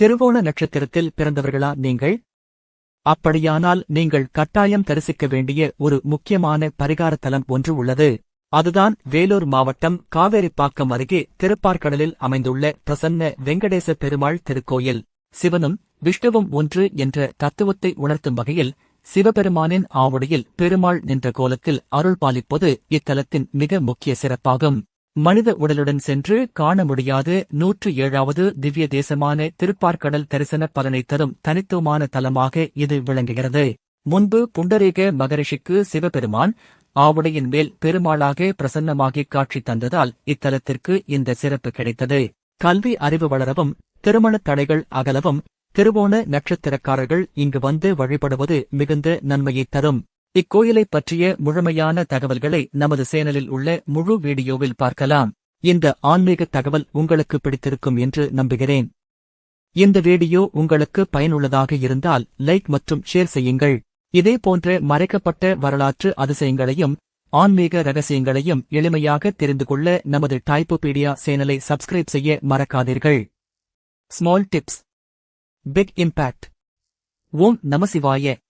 திருவோண நட்சத்திரத்தில் பிறந்தவர்களா நீங்கள்? அப்படியானால் நீங்கள் கட்டாயம் தரிசிக்க வேண்டிய ஒரு முக்கியமான பரிகார தலம் ஒன்று உள்ளது. அதுதான் வேலூர் மாவட்டம் காவேரிப்பாக்கம் அருகே திருப்பார்கடலில் அமைந்துள்ள பிரசன்ன வெங்கடேச பெருமாள் திருக்கோயில். சிவனும் விஷ்ணுவும் ஒன்று என்ற தத்துவத்தை உணர்த்தும் வகையில் சிவபெருமானின் ஆவுடையில் பெருமாள் நின்ற கோலத்தில் அருள் பாலிப்பது இத்தலத்தின் மிக முக்கிய சிறப்பாகும். மனித உடலுடன் சென்று காண முடியாத 107வது திவ்ய தேசமான திருப்பார்கடல் தரிசன பலனை தரும் தனித்துவமான தலமாக இது விளங்குகிறது. முன்பு புண்டரீக மகரிஷிக்கு சிவபெருமான் ஆவுடையின் மேல் பெருமாளாக பிரசன்னமாகி காட்சி தந்ததால் இத்தலத்திற்கு இந்த சிறப்பு கிடைத்தது. கல்வி அறிவு வளரவும் திருமணத் தடைகள் அகலவும் திருவோண நட்சத்திரக்காரர்கள் இங்கு வந்து வழிபடுவது மிகுந்த நன்மையைத் தரும். இக்கோயிலைப் பற்றிய முழுமையான தகவல்களை நமது சேனலில் உள்ள முழு வீடியோவில் பார்க்கலாம். இந்த ஆன்மீக தகவல் உங்களுக்கு பிடித்திருக்கும் என்று நம்புகிறேன். இந்த வீடியோ உங்களுக்கு பயனுள்ளதாக இருந்தால் லைக் மற்றும் ஷேர் செய்யுங்கள். இதே போன்ற மறைக்கப்பட்ட வரலாற்று அதிசயங்களையும் ஆன்மீக ரகசியங்களையும் எளிமையாக தெரிந்து கொள்ள நமது டைப்போபீடியா சேனலை சப்ஸ்கிரைப் செய்ய மறக்காதீர்கள். Small tips, big impact. Om நமசிவாய.